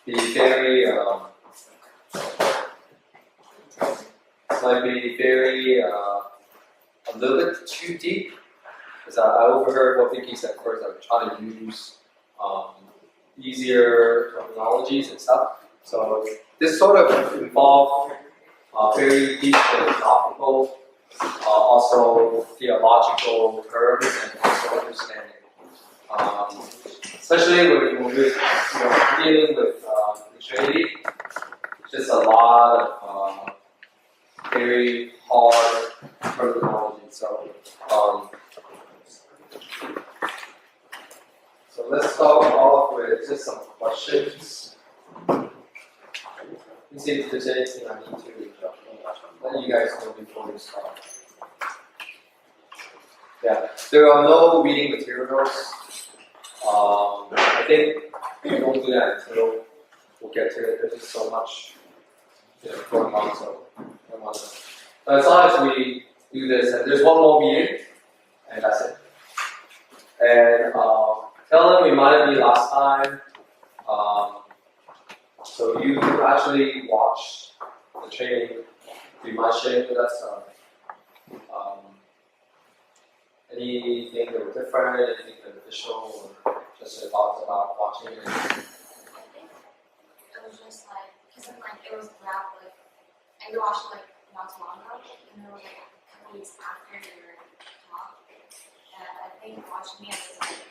be very a little bit too deep, because I overheard what Vicky said first. I'm trying to use easier terminologies and stuff. So this sort of involved very deep philosophical, also theological terms and also understanding. Especially when we're dealing with the Trinity, just a lot of very hard terminology. So let's start off with just some questions. Let me see if there's anything I need to let you guys know before we start. Yeah, there are no reading materials. I think we won't do that until we'll get to it. There's just so much going on, so I don't want to. But as long as we do this, and there's one more meeting, and that's it. And Helen reminded me last time, so you actually watched the training. Do you mind sharing with us anything that was different, anything beneficial, or just your thoughts about watching it? I think it was just like, because it was like, I watched it not too long ago, and it was like a couple weeks after your talk, and I think watching it was like,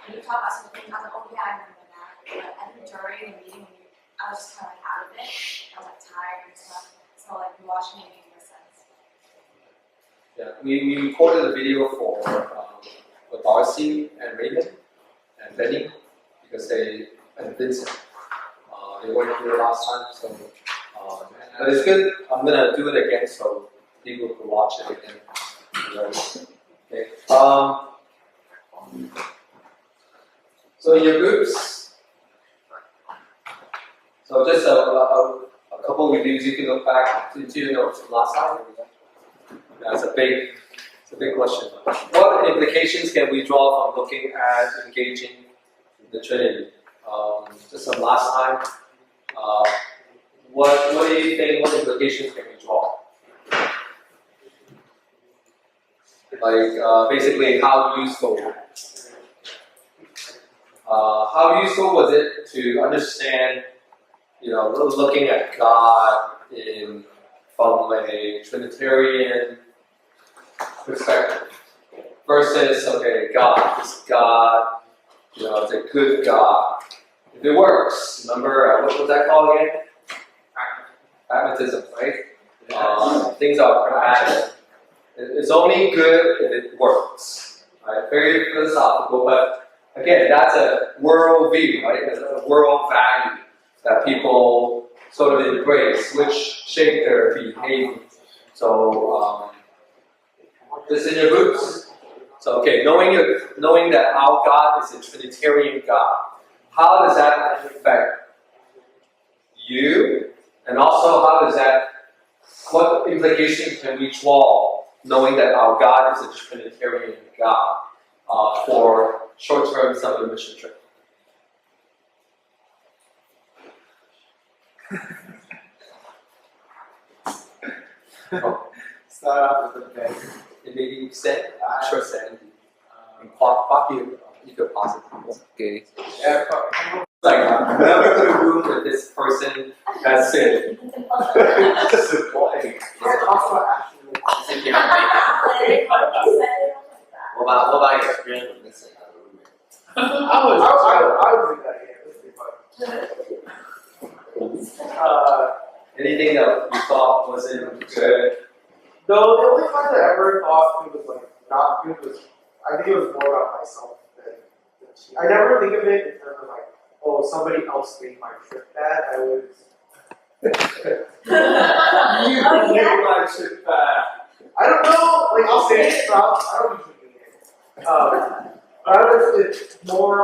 when you talk about something, I was like, oh yeah, I remember that, but I think during the meeting, I was just kind of out of it, I was like tired and stuff, so like watching it made more sense. Yeah, we recorded a video for Darcy and Raymond and Benny, because and Vincent, they weren't here last time, so but it's good. I'm gonna do it again so people can watch it again. Okay. So in your groups, so just a couple reviews. You can look back into your notes from last time. That's a big question. What implications can we draw from looking at engaging the Trinity? Just from last time. What do you think? What implications can we draw? Like basically, how useful was it to understand? Looking at God from a Trinitarian perspective versus God, this God, it's a good God. If it works, remember what was that called again? Pragmatism, right? Things are pragmatic. It's only good if it works, right? Very philosophical, but again, that's a world view, right? It's a world value that people sort of embrace, which shape their behavior. So, this in your groups. So, knowing that our God is a Trinitarian God, how does that affect you? And also, what implications can we draw knowing that our God is a Trinitarian God for short-term summer mission trip? Start off with a bang. It may be said, I'm sure said, and fuck you, positive. Okay. Yeah, Like, I'm never going to room with this person. That's it. Just a boy. also actually. What about your experience with missing a roommate? I was in that here. This is fun. Anything that you thought wasn't good? No, the only time that I ever thought it was not good was, I think it was more about myself than I never think of it in terms of somebody else made my trip bad. I was You made my trip bad. I don't know, I'll say it, but I don't usually mean it. But it's more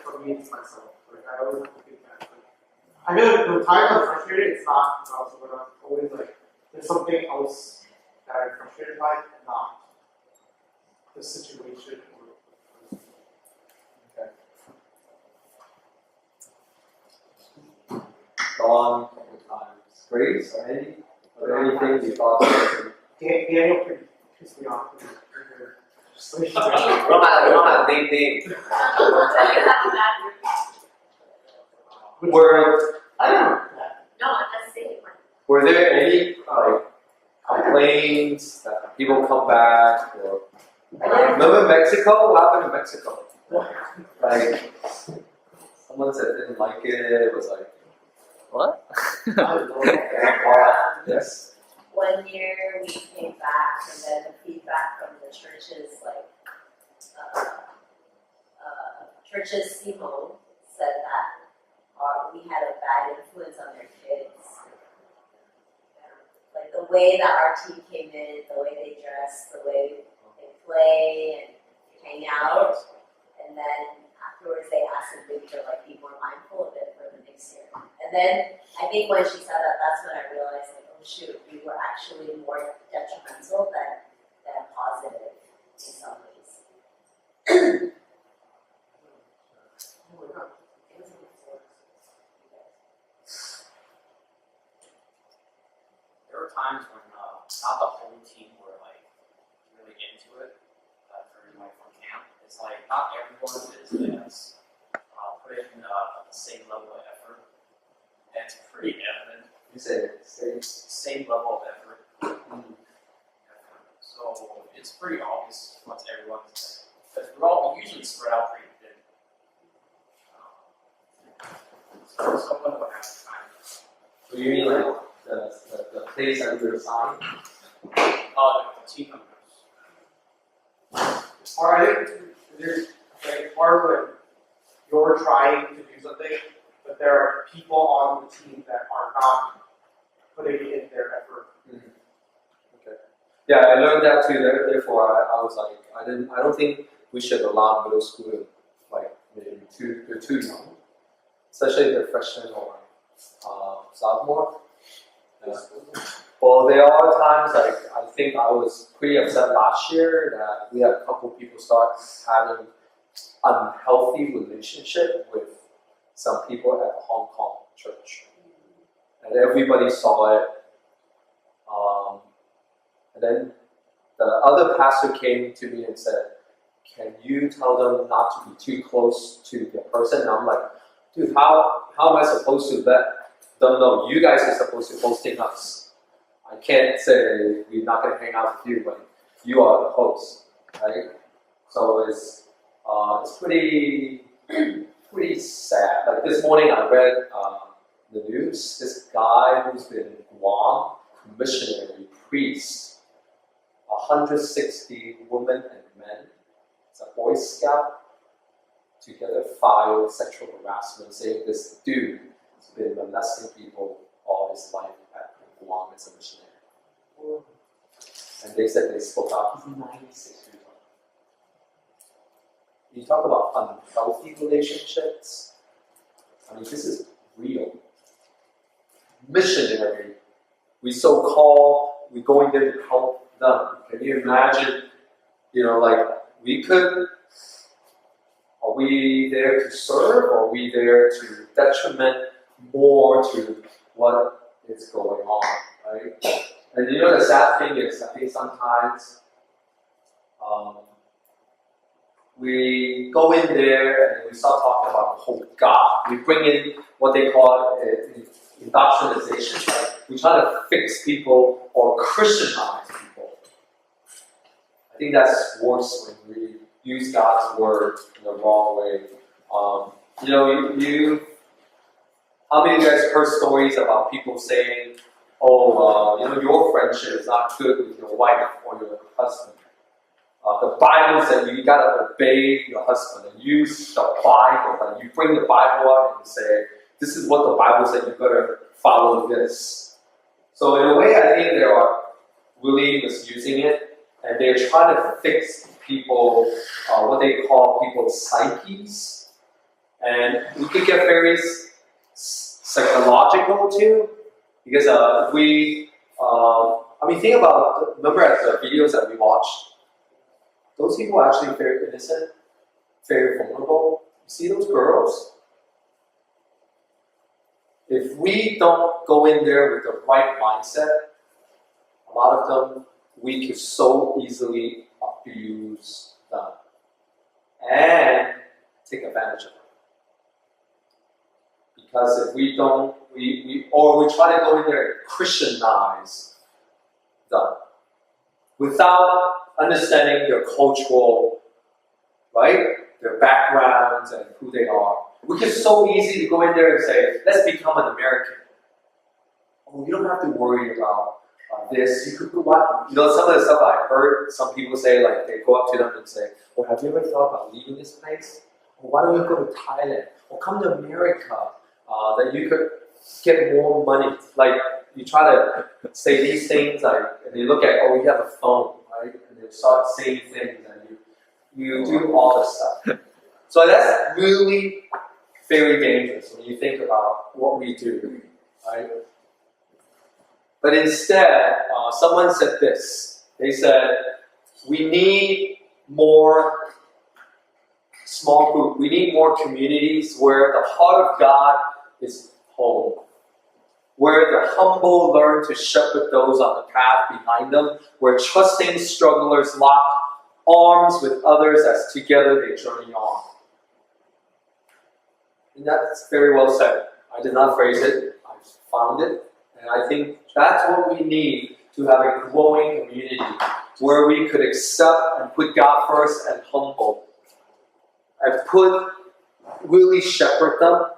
for me, it's myself. I always have to think that. I feel like the time I'm frustrated, it's not about someone else. It's always there's something else that I'm frustrated by, not the situation. Okay. Sean a couple times. Grace or Andy? Are there anything you thought was Daniel pretty pissed me off with her legislation. We don't have a name. were I don't know that. No, let's see. were there any like complaints that people come back or remember Mexico? What happened in Mexico? Like someone said didn't like it, it was like What? yes. One year we came back and then the feedback from the churches, like, churches Simone said that we had a bad influence on their kids. Like the way that our team came in, the way they dress, the way they play and hang out. And then afterwards they asked if we could like be more mindful of it for the next year. And then I think when she said that, that's when I realized like, oh shoot, we were actually more detrimental than positive in some ways. There were times when not the whole team were like really into it for like from camp. It's like not everyone is put in the same level of effort. And it's pretty evident. You say Same level of effort. So it's pretty obvious once everyone's because we usually spread out pretty thin. So someone would have time. so you mean like the place that we were assigned? The team members. Or I think there's like part when you're trying to do something, but there are people on the team that are not putting in their effort. Okay. Yeah, I learned that too. Therefore, I was like, I don't think we should allow middle school to like maybe they're too young, especially if they're freshmen or sophomore. Well, there are times like I think I was pretty upset last year that we had a couple people start having unhealthy relationship with some people at the Hong Kong church, and everybody saw it. And then the other pastor came to me and said, "Can you tell them not to be too close to the person?" And I'm like, "Dude, how am I supposed to let them know? You guys are supposed to be hosting us. I can't say we're not going to hang out with you when you are the host, right?" So it's pretty sad. Like this morning, I read the news. This guy who's been in Guam, missionary priest, 160 women and men. It's a Boy Scout. Together filed sexual harassment, saying this dude has been molesting people all his life at Guam as a missionary. And they said they spoke out. He's 96 years old. You talk about unhealthy relationships. I mean, this is real. Missionary. We're going there to help them. Can you imagine, like are we there to serve, or are we there to detriment more to what is going on, right? And the sad thing is, I think sometimes we go in there and we start talking about the whole God. We bring in what they call indoctrination. Right? We try to fix people or Christianize people. I think that's worse when we use God's word in the wrong way. How many of you guys heard stories about people saying, your friendship is not good with your wife or your husband? The Bible said you gotta obey your husband and use the Bible. And you bring the Bible out and say, this is what the Bible said, you gotta follow this. So in a way, I think they are really misusing it, and they're trying to fix people, what they call people's psyches. And we could get very psychological too, because think about, remember at the videos that we watched, those people are actually very innocent, very vulnerable. You see those girls? if we don't go in there with the right mindset, a lot of them, we could so easily abuse them and take advantage of them. Because if we don't, we try to go in there and Christianize them without understanding their cultural, right? Their backgrounds and who they are. We can so easy to go in there and say, let's become an American. Oh, you don't have to worry about this. You could go out. You know, some of the stuff I heard some people say, like they go up to them and say, well, have you ever thought about leaving this place? Or why don't you go to Thailand? Or come to America, that you could get more money. Like you try to say these things, like, and they look at, oh, you have a phone, right? And they start saying things, and you do all this stuff. So that's really very dangerous when you think about what we do, right? But instead, someone said this. They said, we need more small group. We need more communities where the heart of God is home. Where the humble learn to shepherd those on the path behind them. Where trusting strugglers lock arms with others as together they journey on. And that's very well said. I did not phrase it. I found it. And I think that's what we need to have a growing community where we could accept and put God first and humble. And really shepherd them.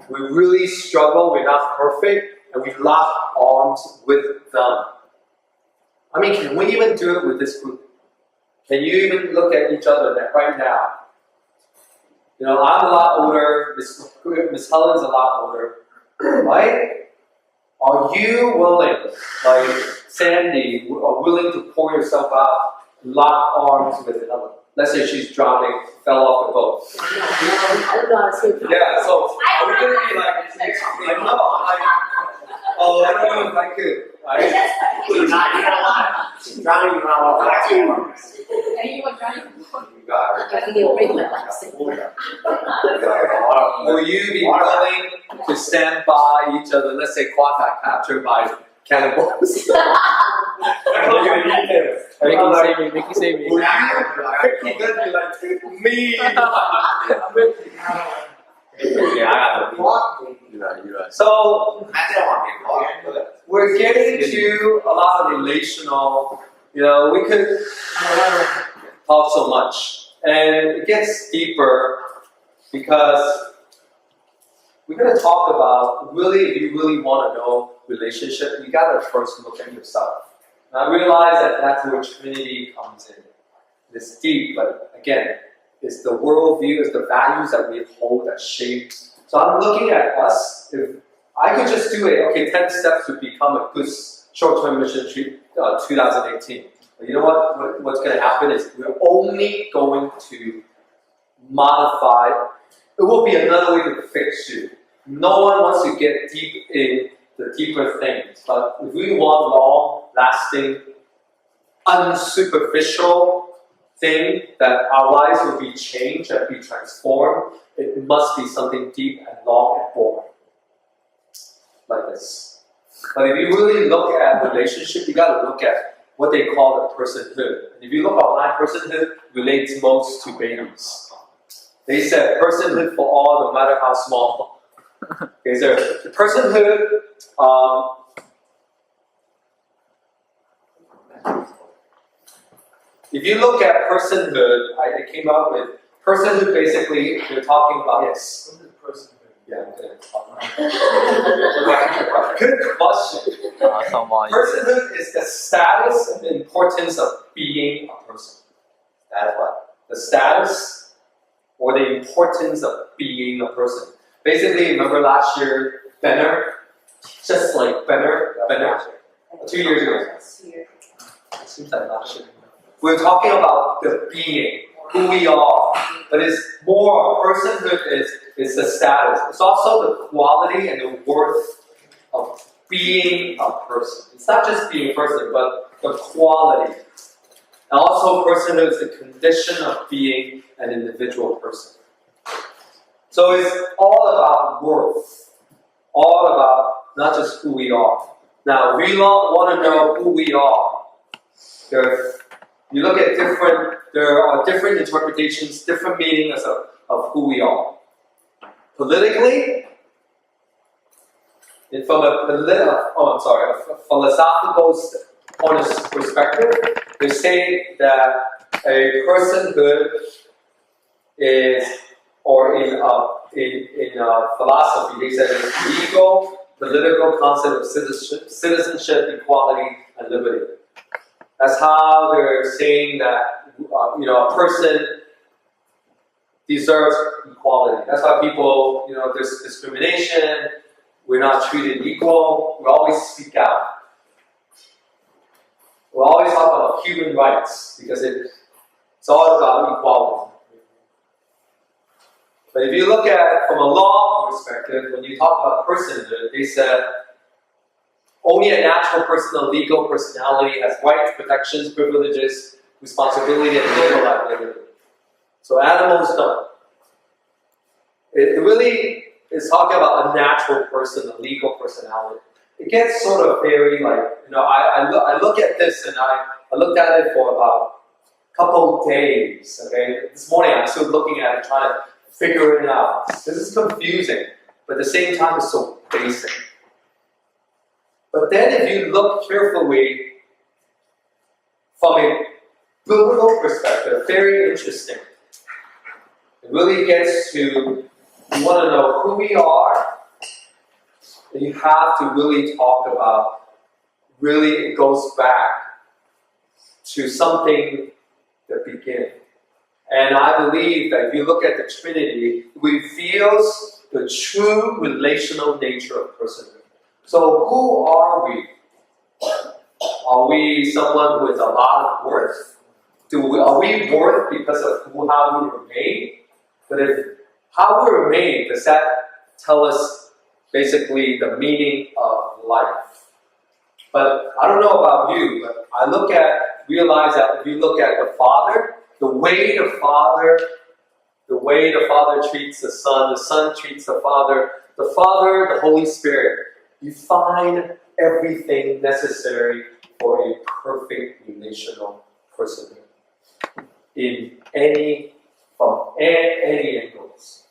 We really struggle, we're not perfect, and we lock arms with them. I mean, can we even do it with this group? Can you even look at each other right now? You know, I'm a lot older, Miss Helen's a lot older, right? Are you willing, like Sandy, are willing to pour yourself out, lock arms with another? Let's say she's drowning, fell off the boat. I don't know how to swim. Yeah, so are we going to be like, oh, I don't know if I could, right? You're not drowning, you're not walking. Are you a driving? You got it. I think it'll break my legs. Will you be willing to stand by each other, let's say quad captured by cannibals? Ricky save me. Will you be like, me? Yeah, I got you're right. So, I don't want to be involved. we're getting to a lot of relational, you know, we could talk so much. And it gets deeper because we're going to talk about, really, if you really want to know relationship, you got to first look at yourself. And I realize that that's where Trinity comes in. It's deep, but again, it's the worldview, it's the values that we hold that shape. So I'm looking at us. If I could just do 10 steps to become a good short-term mission trip 2018. But you know what's going to happen is we're only going to modify. It will be another way to fix you. No one wants to get deep in the deeper things. But if we want long-lasting, unsuperficial thing that our lives will be changed and be transformed, it must be something deep and long and boring. Like this. But if you really look at relationship, you got to look at what they call the personhood. And if you look online, personhood relates most to babies. They said personhood for all, no matter how small. Okay, so the personhood, if you look at personhood, I came up with personhood. Basically, they're talking about yes. What is personhood? Yeah, I'm gonna talk about it. Good question. Personhood is the status and the importance of being a person. That is what? The status or the importance of being a person. Basically, remember last year, Benner? Just like Benner? 2 years ago. It seems like last year. We're talking about the being, who we are. But it's more, personhood is the status. It's also the quality and the worth of being a person. It's not just being a person, but the quality. And also personhood is the condition of being an individual person. So it's all about worth. all about not just who we are. Now, if we want to know who we are, there are different interpretations, different meanings of who we are. Politically, and from a philosophical perspective, they say that a personhood is, or in philosophy, they said it's legal, political concept of citizenship, equality, and liberty. That's how they're saying that a person deserves equality. That's why people, there's discrimination. We're not treated equal. We always speak out. We always talk about human rights because it's all about equality. But if you look at it from a law perspective, when you talk about personhood, they said only a natural person, a legal personality, has rights, protections, privileges, responsibility, and legal liability. So animals don't. It really is talking about a natural person, a legal personality. It gets sort of very I look at this and I looked at it for about a couple days. Okay, this morning I'm still looking at it, trying to figure it out. This is confusing, but at the same time it's so basic. But then if you look carefully from a biblical perspective, very interesting. It really gets to, you want to know who we are, and you have to really talk about, really it goes back to something that began. And I believe that if you look at the Trinity, it reveals the true relational nature of personhood. So who are we? Are we someone with a lot of worth? Are we worth because of how we were made? But if how we were made, does that tell us basically the meaning of life? But I don't know about you, but I realize that if you look at the Father, the way the Father treats the Son treats the Father, the Holy Spirit, you find everything necessary for a perfect relational personhood from any angles.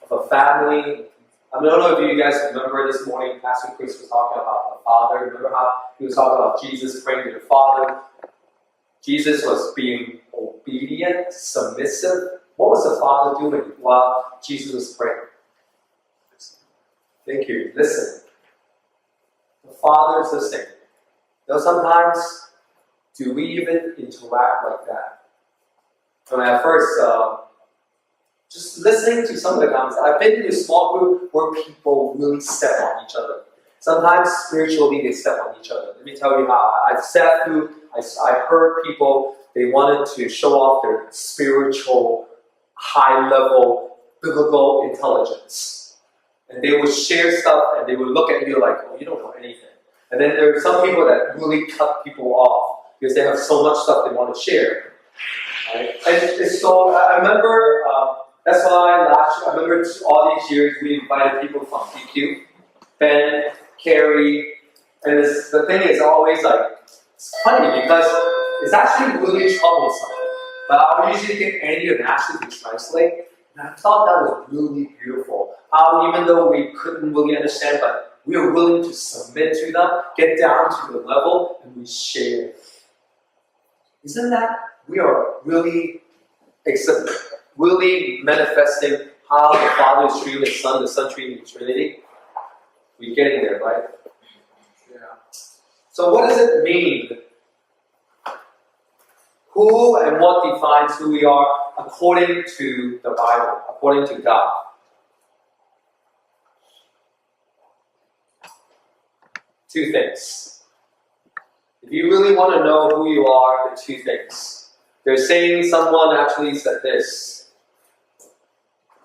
Of a family. I don't know if you guys remember this morning, Pastor Chris was talking about the Father. Remember how he was talking about Jesus praying to the Father? Jesus was being obedient, submissive. What was the Father doing while Jesus was praying? Thank you. Listen. The Father is listening. Sometimes, do we even interact like that? When I first, just listening to some of the comments, I've been in a small group where people really step on each other. Sometimes spiritually they step on each other. Let me tell you how. I've sat through, I heard people, they wanted to show off their spiritual, high-level, biblical intelligence. And they would share stuff and they would look at you like, oh, you don't know anything. And then there are some people that really cut people off because they have so much stuff they want to share. Right? And so I remember, that's why I remember all these years we invited people from PQ, Ben, Carrie, and the thing is always it's funny because it's actually really troublesome. But I would usually get Andy and Ashley to translate, and I thought that was really beautiful. How even though we couldn't really understand, but we were willing to submit to them, get down to the level, and we share. Isn't that, we are really manifesting how the Father is treating the Son treating the Trinity? We're getting there, right? Yeah. So what does it mean? Who and what defines who we are according to the Bible, according to God? Two things. If you really want to know who you are, the two things. They're saying someone actually said this.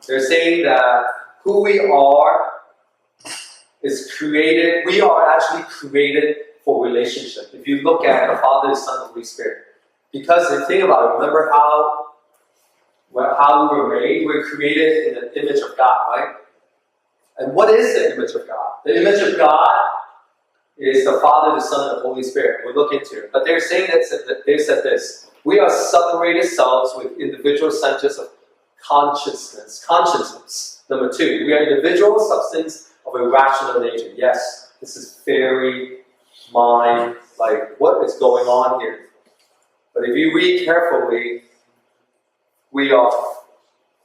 They're saying that who we are is created, we are actually created for relationship. If you look at the Father, the Son, and the Holy Spirit. Because the thing about it, remember how we were made? We were created in the image of God, right? And what is the image of God? The image of God is the Father, the Son, and the Holy Spirit. We'll look into it. But they're saying that they said this: we are separated selves with individual centers of consciousness. Consciousness. Number 2, we are individual substance of a rational nature. Yes, this is very mind, like what is going on here? But if you read carefully, we are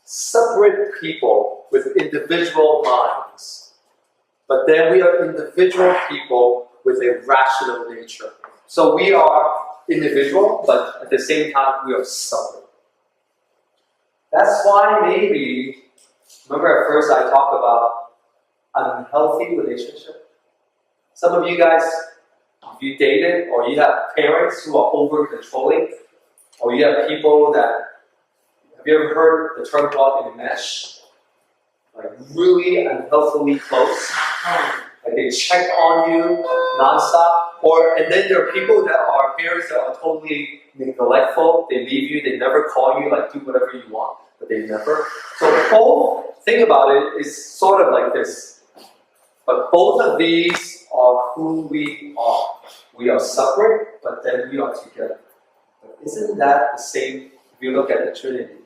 separate people with individual minds. But then we are individual people with a rational nature. So we are individual, but at the same time we are separate. That's why maybe, remember at first I talked about unhealthy relationship? Some of you guys, if you dated or you have parents who are over-controlling, or you have people that, have you ever heard the term called enmesh? Like really unhealthily close. Like they check on you nonstop. And then there are people that are parents that are totally neglectful. They leave you, they never call you, like do whatever you want, but they never. So the whole thing about it is sort of like this. But both of these are who we are. We are separate, but then we are together. But isn't that the same if you look at the Trinity?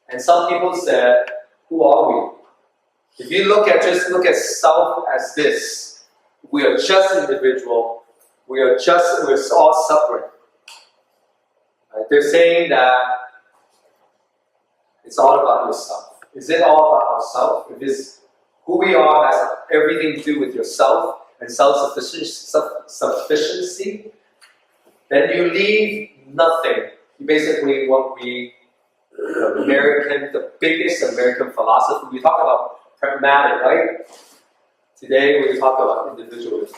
And some people said, who are we? If you just look at self as this, we are just individual. We're all separate. Right? They're saying that it's all about yourself. Is it all about ourselves? If it's who we are has everything to do with yourself and self-sufficiency, then you leave nothing. Basically, what the biggest American philosophy, we talk about pragmatic, right? Today we talk about individualism.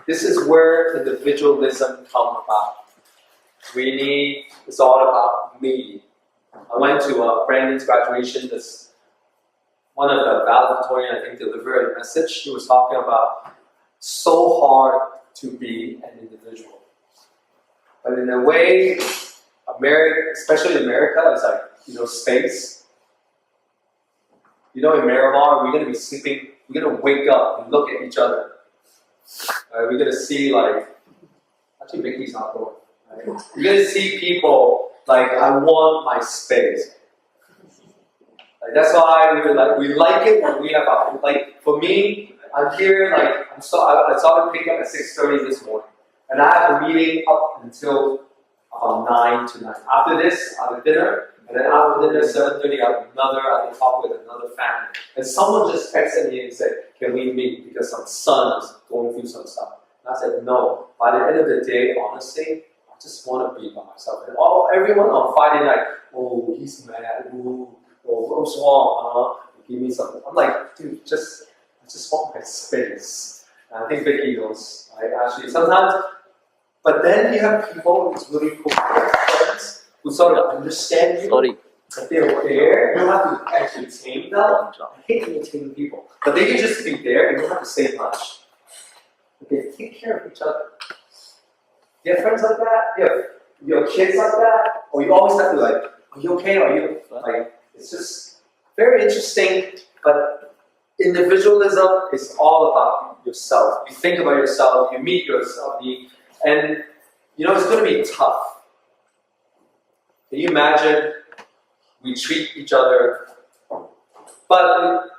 This is where individualism comes about. It's all about me. I went to Brandon's graduation. One of the valedictorian, I think, delivered a message. He was talking about so hard to be an individual. But in a way, especially America, is like, space. In Miramar, we're going to be sleeping, we're going to wake up and look at each other. We're going to see actually Vicky's not going. Right? We're going to see people like, I want my space. That's why we like it when we have for me, I'm here, I started picking up at 6:30 this morning. And I have a meeting up until 9 to 9. After this, I have dinner. And then after dinner, 7:30, I have to talk with another family. And someone just texted me and said, can we meet? Because my son is going through some stuff. And I said, no. By the end of the day, honestly, I just want to be by myself. And everyone on Friday night, oh, he's mad. Ooh, what's wrong? Give me something. I'm like, dude, I just want my space. And I think Vicky knows. Actually, sometimes. But then you have people, it's really cool, friends, who sort of understand you. Sorry. But they're there. You don't have to actually tame them. I hate entertaining people. But they can just be there. You don't have to say much. But they take care of each other. You have friends like that? You have kids like that? Or you always have to are you okay? Are you, it's just very interesting. But individualism is all about yourself. You think about yourself. You meet yourself. And it's going to be tough. Can you imagine we treat each other? But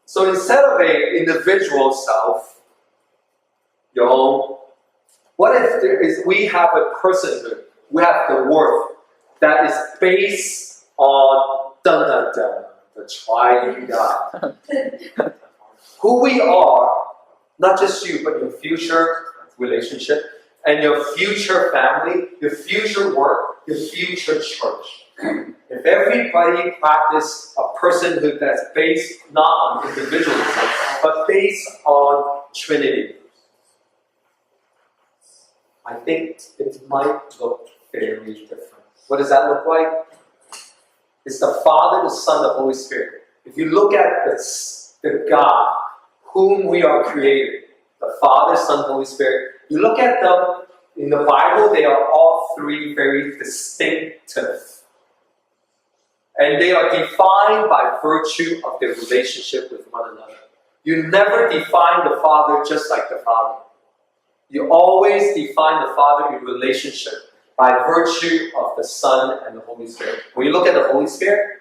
so instead of an individual self, your own, what if we have a personhood? We have the worth that is based on the triune God. Who we are, not just you, but your future relationship, and your future family, your future work, your future church. If everybody practiced a personhood that's based not on individualism, but based on Trinity, I think it might look very different. What does that look like? It's the Father, the Son, the Holy Spirit. If you look at the God whom we are created, the Father, Son, Holy Spirit, you look at them in the Bible, they are all three very distinctive. And they are defined by virtue of their relationship with one one another. You never define the Father just like the Father. You always define the Father in relationship by virtue of the Son and the Holy Spirit. When you look at the Holy Spirit,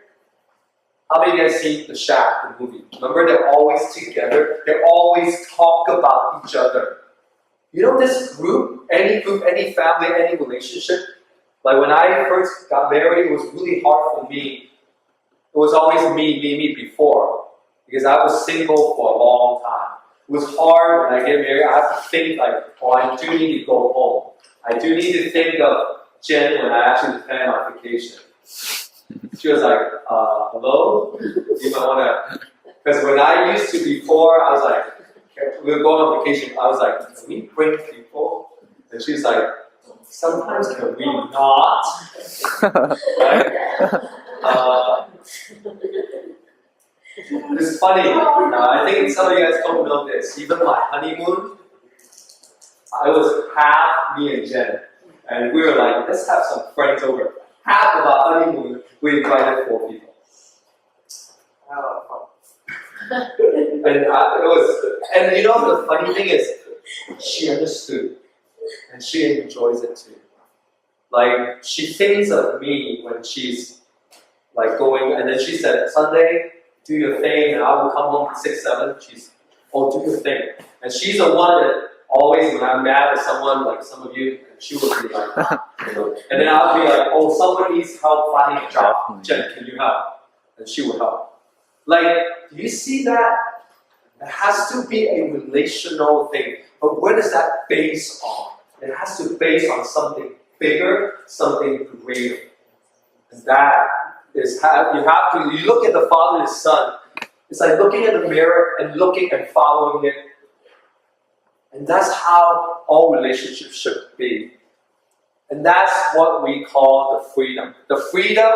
how many of you guys seen The Shack, the movie? Remember, they're always together. They always talk about each other. You know this group, any family, any relationship, like when I first got married, it was really hard for me. It was always me before. Because I was single for a long time. It was hard when I get married. I have to think like, oh, I do need to go home. I do need to think of Jen when I actually plan my vacation. She was like, hello? You might want to... Because when I used to before, I was like, we were going on vacation, I was like, can we bring people? And she's like, sometimes can we not? Right? It's funny. I think some of you guys don't know this. Even my honeymoon, I was half me and Jen. And we were like, let's have some friends over. Half of our honeymoon, we invited 4 people. And you know the funny thing is, she understood. And she enjoys it too. Like, she thinks of me when she's like going, and then she said, Sunday, do your thing, and I will come home at 6, 7. She's, oh, do your thing. And she's the one that always, when I'm mad at someone, like some of you, she will be like, you know, and then I'll be like, oh, someone needs help finding a job. Jen, can you help? And she will help. Like, do you see that? It has to be a relational thing. But what is that based on? It has to be based on something bigger, something greater. And that is how you look at the Father and the Son. It's like looking at the mirror and looking and following it. And that's how all relationships should be. And that's what we call the freedom. The freedom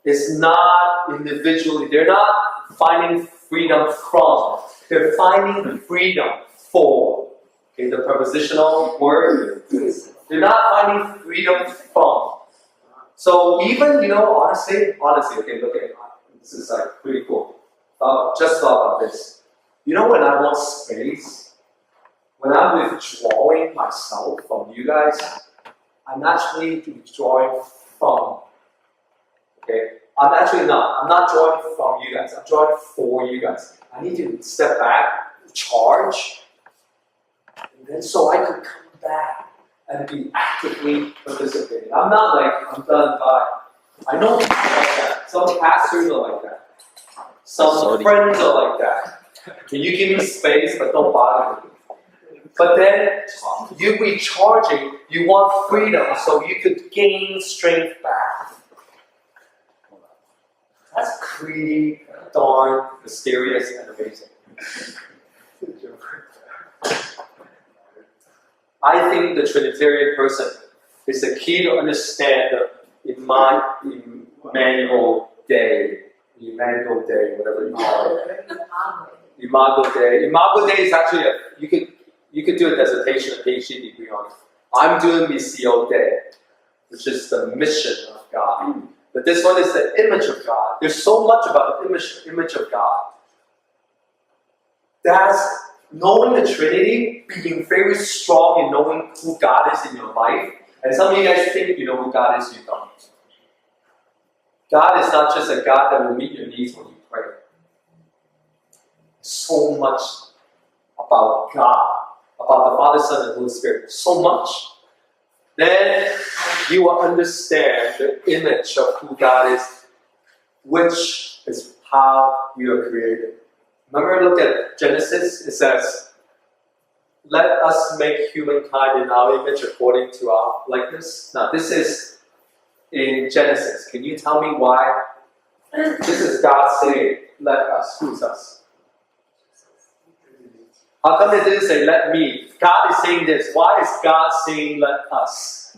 is not individually. They're not finding freedom from. They're finding freedom for. Okay, the prepositional word. They're not finding freedom from. So even, you know, honestly, okay, look at it. This is like pretty cool. Just thought about this. You know, when I want space, when I'm withdrawing myself from you guys, I'm actually withdrawing from. Okay? I'm not drawing from you guys. I'm drawing for you guys. I need to step back, charge, and then so I could come back and be actively participating. I'm not like, I'm done by. I know people like that. Some pastors are like that. Some friends are like that. Can you give me space, but don't bother me? But then, you recharging, you want freedom so you could gain strength back. That's pretty darn mysterious and amazing. I think the Trinitarian person is the key to understand the Emmanuel Day, whatever you call it. Imago Day. Imago Day is actually you could do a dissertation, a PhD degree on it. I'm doing Missio Day, which is the mission of God. But this one is the image of God. There's so much about the image of God. That's knowing the Trinity, being very strong in knowing who God is in your life. And some of you guys think you know who God is, you don't. God is not just a God that will meet your needs when you pray. So much about God, about the Father, Son, and Holy Spirit. So much. Then you will understand the image of who God is, which is how we are created. Remember, look at Genesis. It says, let us make humankind in our image according to our likeness. Now, this is in Genesis. Can you tell me why? This is God saying, let us. Who's us? How come it didn't say, let me? God is saying this. Why is God saying, let us?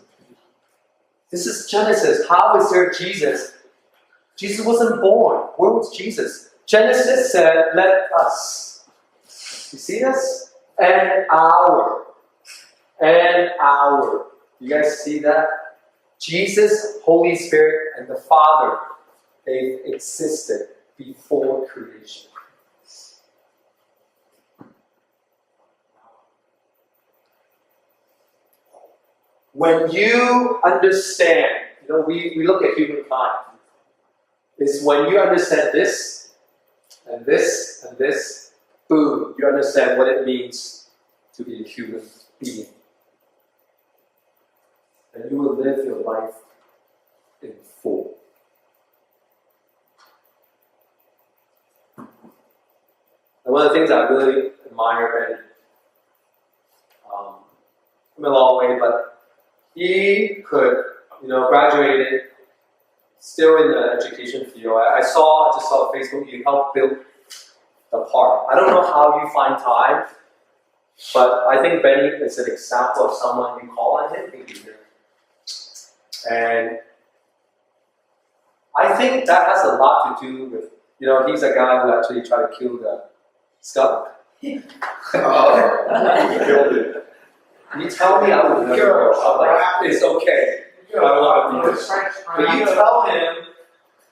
This is Genesis. How is there Jesus? Jesus wasn't born. Where was Jesus? Genesis said, let us. You see this? And our. You guys see that? Jesus, Holy Spirit, and the Father, they existed before creation. When you understand, we look at humankind. It's when you understand this, and this, and this, boom, you understand what it means to be a human being. And you will live your life in full. And one of the things I really admire, and I'm a long way, but he could, graduated, still in the education field. I just saw on Facebook, you helped build the park. I don't know how you find time, but I think Benny is an example of someone you call on him, he'll be here. And I think that has a lot to do with, he's a guy who actually tried to kill the skunk. You tell me I would never go. I'm like, it's okay. I don't want to do this. But you tell him,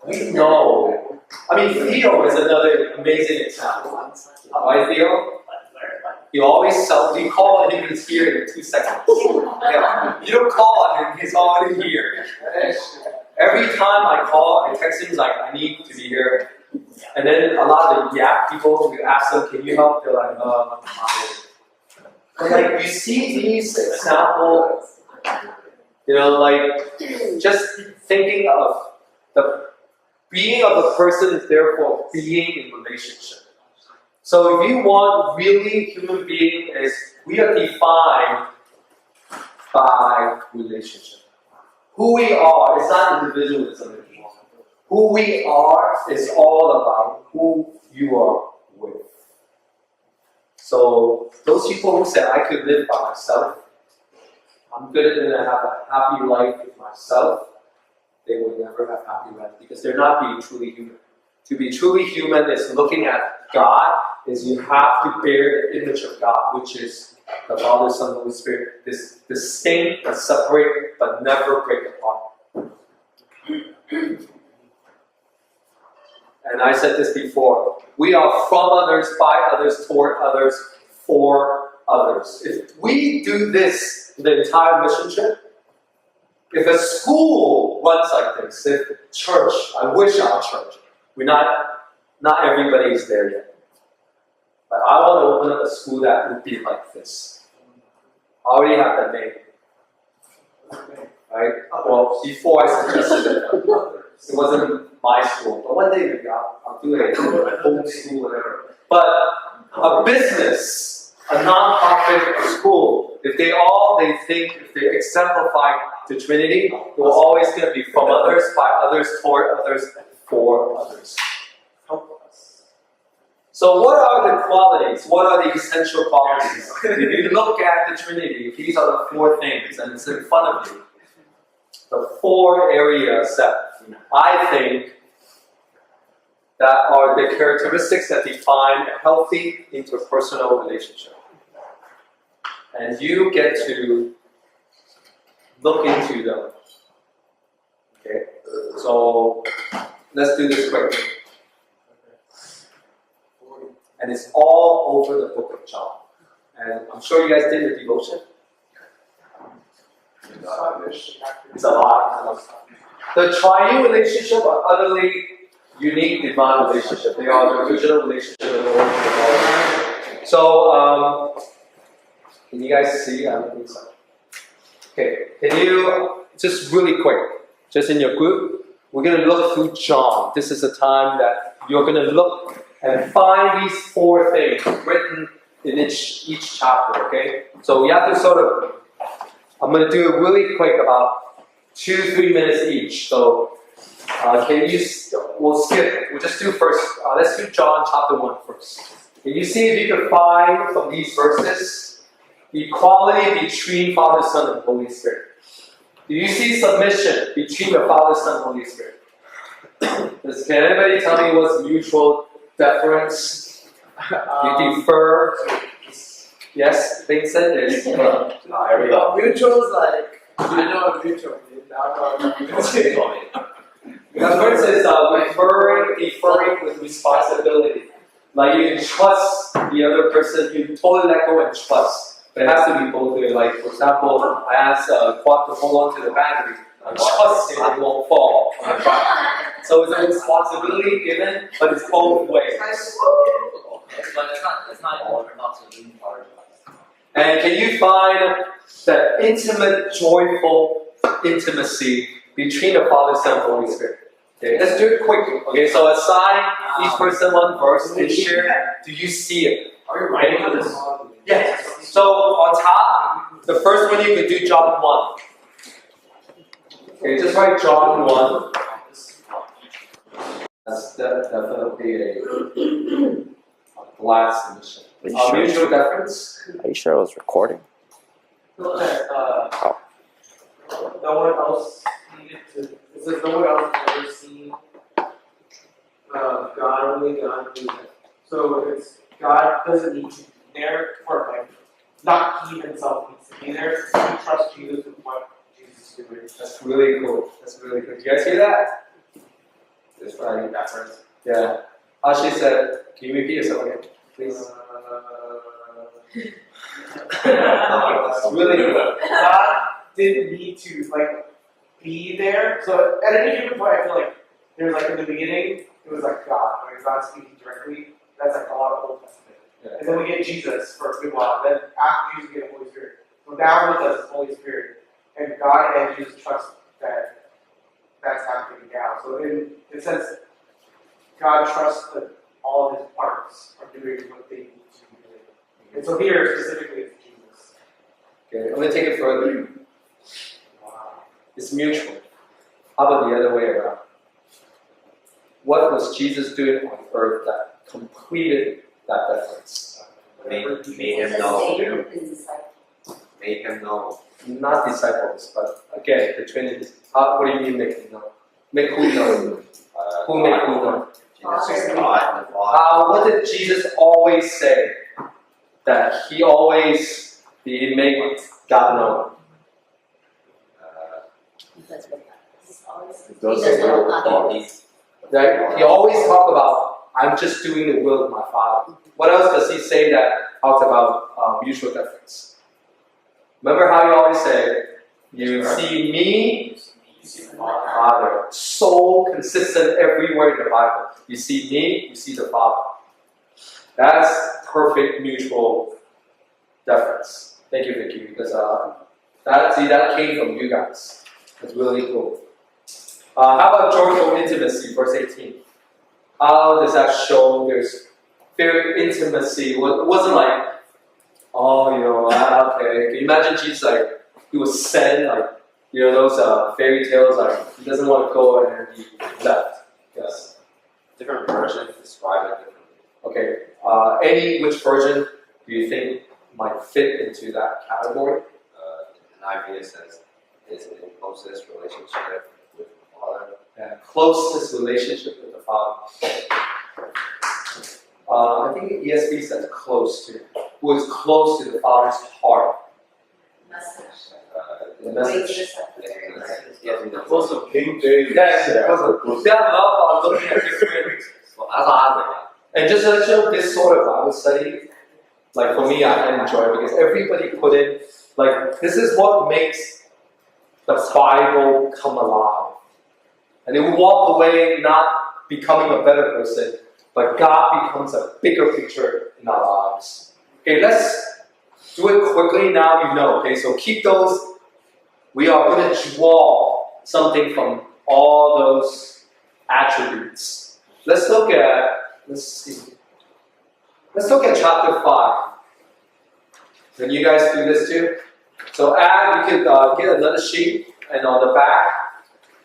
we know. I mean, Theo is another amazing example. Right, Theo? You always you call on him, he's here in 2 seconds. Yeah. You don't call on him, he's already here. Every time I call, I text him, he's like, I need to be here. And then a lot of the Yak people, you ask them, can you help? They're like, I'm tired. But like, you see these examples, just thinking of the being of the person is therefore being in relationship. So if you want really human being is, we are defined by relationship. Who we are is not individualism anymore. Who we are is all about who you are with. So those people who say, I could live by myself, I'm going to have a happy life with myself, they will never have happy life because they're not being truly human. To be truly human is looking at God, is you have to bear the image of God, which is the Father, Son, Holy Spirit, this distinct but separate but never break apart. And I said this before, we are from others, by others, toward others, for others. If we do this the entire mission trip, if a school runs like this, if church, I wish our church, not everybody is there yet. But I want to open up a school that would be like this. I already have the name. Right? Well, before I suggested it, it wasn't my school. But one day maybe I'll do a home school, whatever. But a business, a non-profit, a school, if they exemplify the Trinity, we're always going to be from others, by others, toward others, for others. So what are the qualities? What are the essential qualities? If you look at the Trinity, these are the 4 things, and it's in front of you. The 4 areas that I think that are the characteristics that define a healthy interpersonal relationship. And you get to look into them. Okay? So let's do this quickly. And it's all over the book of John. And I'm sure you guys did the devotion. It's a lot. The triune relationship are utterly unique divine relationship. They are the original relationship in the world. So, can you guys see? I don't think so. Okay, can you, just really quick, just in your group, we're going to look through John. This is a time that you're going to look and find these 4 things written in each chapter, okay? So we have to sort of, I'm going to do it really quick, about 2-3 minutes each. So we'll skip, we'll just do first, let's do John chapter 1 first. Can you see if you can find from these verses, equality between Father, Son, and Holy Spirit? Do you see submission between the Father, Son, and Holy Spirit? Can anybody tell me what's mutual deference? You defer. Yes, Vincent is. Mutual is like, I know what mutual means. The first is deferring with responsibility. Like you trust the other person, you totally let go and trust. But it has to be both ways. Like, for example, I asked Quad to hold on to the battery. I trust him it won't fall on the ground. So it's a responsibility given, but it's both ways. But it's not all about the lean part. And can you find that intimate, joyful intimacy between the Father, Son, and Holy Spirit? Okay, let's do it quickly. Okay, so assign each person one verse and share. Do you see it? Are you ready for this? Yes. So on top, the first one you could do John 1. Okay, just write John 1. That's definitely a glass emission. Mutual deference. Are you sure it was recording? No one else needed to. It says no one else has ever seen God, only God knew him. So it's God doesn't need to be there for like, not he himself needs to be there. You trust Jesus with what Jesus is doing. That's really cool. That's really cool. Do you guys hear that? That's right. Deference. Yeah. She said, can you repeat yourself again, please? That's really good. God didn't need to like be there. So at any given point, I feel like there's like in the beginning, it was like God, like God speaking directly. That's like a lot of Old Testament. Yeah. And then we get Jesus for a good while. Then after Jesus, we get the Holy Spirit. So now with us is Holy Spirit, and God and Jesus trust that that's happening now. So in a sense, God trusts that all of His parts are doing what they need to be doing. And so here specifically, it's Jesus. Okay, I'm going to take it further. It's mutual. How about the other way around? What was Jesus doing on earth that completed that difference? Made him The know. same is disciple. Made him know. Not disciples, but again, the Trinity. What do you mean make him know? Make who know? Who make who know? Jesus is God and the Father. What did Jesus always say? That he always made God know. That's what he's always. He Those doesn't are know all nothing. these. Right? He always talked about, I'm just doing the will of my Father. What else does he say that talks about mutual deference? Remember how he always said, you see me, You see the my Father. So consistent everywhere in the Bible. You see me, you see the Father. That's perfect mutual deference. Thank you, Vicky, because that came from you guys. It's really cool. How about joyful intimacy, verse 18? How does that show there's very intimacy? It wasn't like, okay. Can you imagine Jesus like, he was sent, like, those fairy tales, like, he doesn't want to go and then he left. Yes. Different versions describe it differently. Okay. Which version do you think might fit into that category? In IB it says, is in closest relationship with the Father. Closest relationship with the Father. I think ESV says close to. Who is close to the Father's heart. Message. The message. Also, King James. Yes, I love looking at different. Well, that's what And just to let you know, this sort of Bible study, like for me, I enjoy it because everybody put in, like, this is what makes the Bible come alive. And they will walk away not becoming a better person, but God becomes a bigger picture in our lives. Okay, let's do it quickly now, okay, so keep those. We are going to draw something from all those attributes. Let's look at chapter 5. Can you guys do this too? So you could get another sheet and on the back,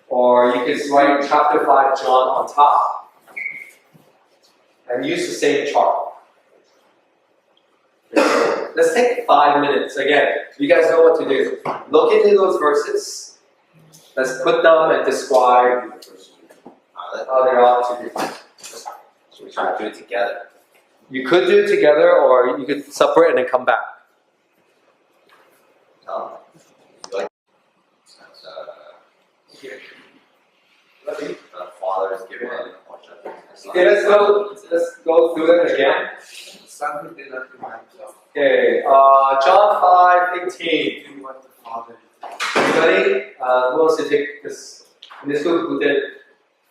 or you could write chapter 5 John on top and use the same chart. Let's take 5 minutes. Again, you guys know what to do. Look into those verses. Let's put them and describe how they ought to be. So we try to do it together. You could do it together, or you could separate and then come back. Like, the Father is given a portion of Okay, let's go through it again. Son who did not deny himself. Okay, John 5:18. Do what the Father Anybody? Who wants to take this? In this group, who did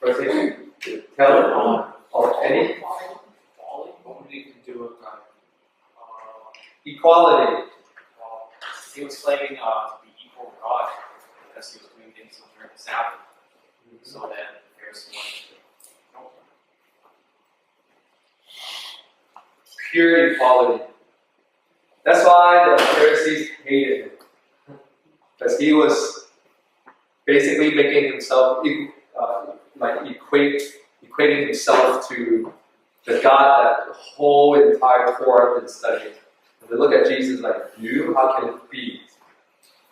verse 18? Tell it. Or any? only can do what God. Equality. He was claiming to be equal to God because he was doing things during the Sabbath. So then the Pharisees wanted to Pure equality. That's why the Pharisees hated him. Because he was basically making himself equating himself to the God that the whole entire Torah had been studying. And they look at Jesus like, you? How can it be?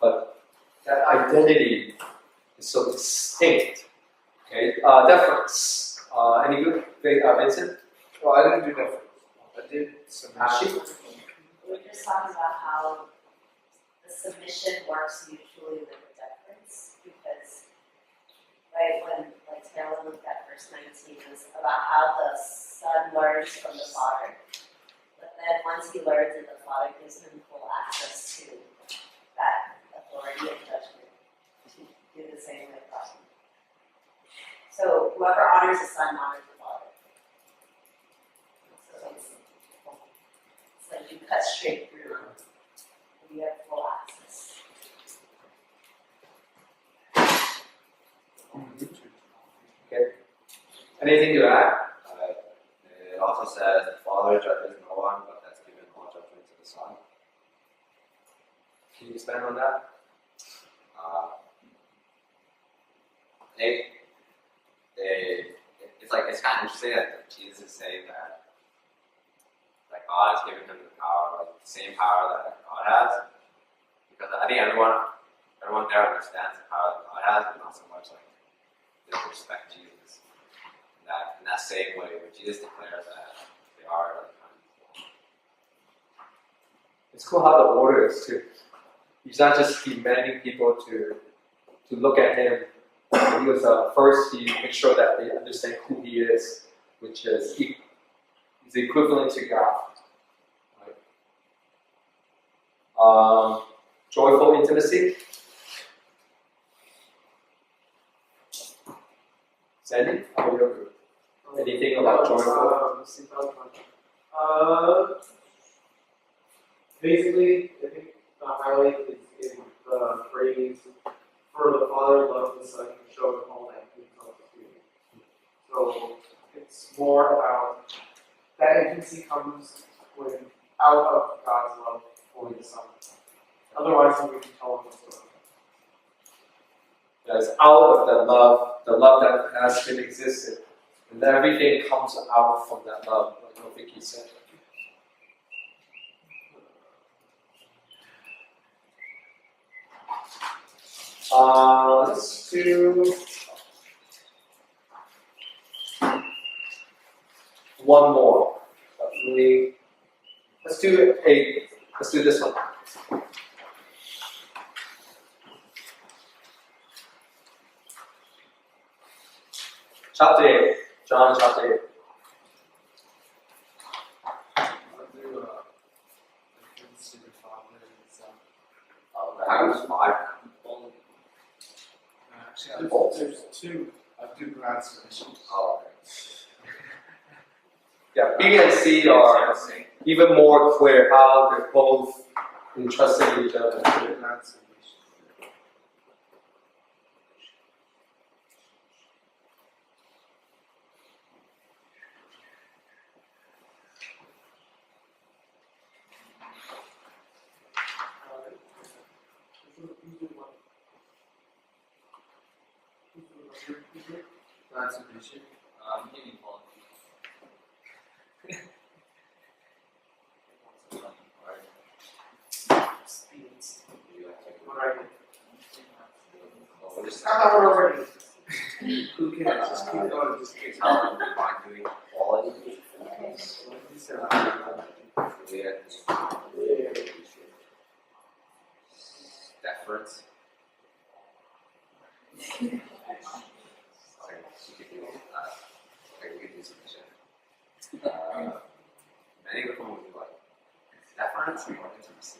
But that identity is so distinct. Okay, deference. Any good? Vincent? Well, I didn't do that. I did submission. We were just talking about how the submission works mutually with the deference, because right when like Taylor looked at verse 19, it was about how the son learns from the father. But then once he learns it, the father gives him full access to that authority and judgment to do the same with God. So whoever honors the son honors the father. So it's like you cut straight through and you have full access. Okay. Anything to add? It also says the Father judges no one, but has given all judgment to the Son. Can you expand on that? It's kind of interesting that Jesus is saying that God has given him the power, like the same power that God has. Because I think everyone there understands the power that God has, but not so much like they respect Jesus. In that same way, where Jesus declares that they are like kind of equal. It's cool how the order is too. He's not just demanding people to look at him. He was first. He makes sure that they understand who he is, which is he's equivalent to God. Right? Joyful intimacy. Sandy, how about your group? Anything about joyful? Basically, I think the highlight is in the phrase, for the Father loved the Son and showed him all that he himself was doing. So it's more about that intimacy comes when out of God's love for the Son. Otherwise, we can tell him what's going on. That's out of the love that has been existed. And everything comes out from that love, like what Vicky said. Let's do one more. Let's do this one. Chapter 8. John chapter 8. I was 5. Actually, there's two. I do God's submission. Oh, Yeah, B and C are even more clear how they're both entrusting each other. God's submission. God's submission. give me one. What are you? we're just I thought we were already. Who cares? Just keep going. Just keep telling them by doing quality. Deference. Okay, she could do okay, we could do submission. Many of them would that's more intimacy.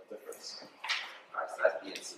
Difference. Alright, so that's B and C.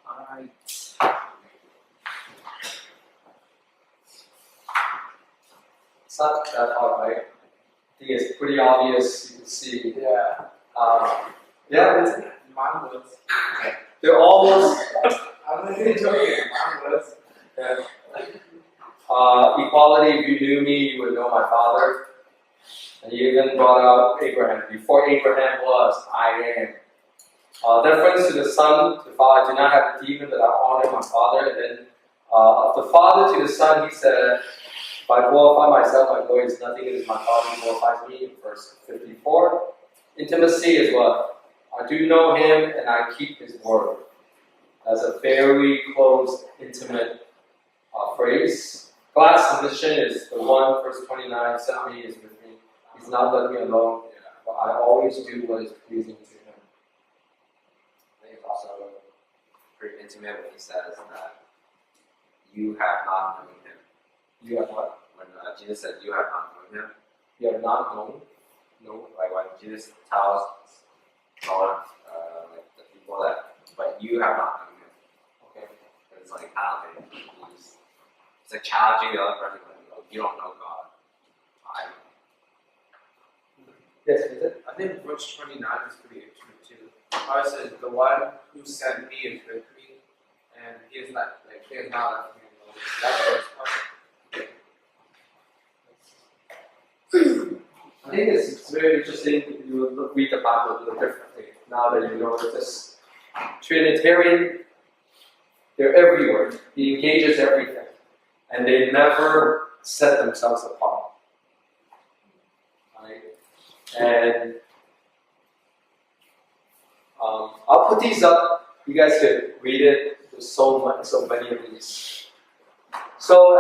Alright. It's not that hard, right? I think it's pretty obvious. You can see. Yeah. Yeah, it's, Mine was. they're almost I'm not even joking. Mine was. equality. If you knew me, you would know my father. And you even brought out Abraham. Before Abraham was, I am. Reference to the Son, to the Father, I do not have a demon, but I honor my Father. And then of the Father to the Son, he said, if I glorify myself, my glory is nothing. It is my Father who glorifies me. Verse 54. Intimacy is what? I do know him and I keep his word. That's a very close, intimate phrase. God's submission is the one, verse 29, sent me is with me. He's not letting me alone, but I always do what is pleasing to him. I think it's also pretty intimate when he says that you have not known him. You have what? When Jesus said, you have not known him, You have not known? No. like when Jesus tells all like the people that, but you have not known him. Okay. It's like, how like, it's like challenging the other person, like, oh, you don't know God. I know. Yes, is it? I think verse 29 is pretty intimate too. How it says, the one who sent me is with me, and he is not, like, he is not left me alone. That's verse I think it's very interesting. You read the Bible a little differently now that you know this. Trinitarian, they're everywhere. He engages everything. And they never set themselves apart. Right? And I'll put these up. You guys could read it. There's so many of these. So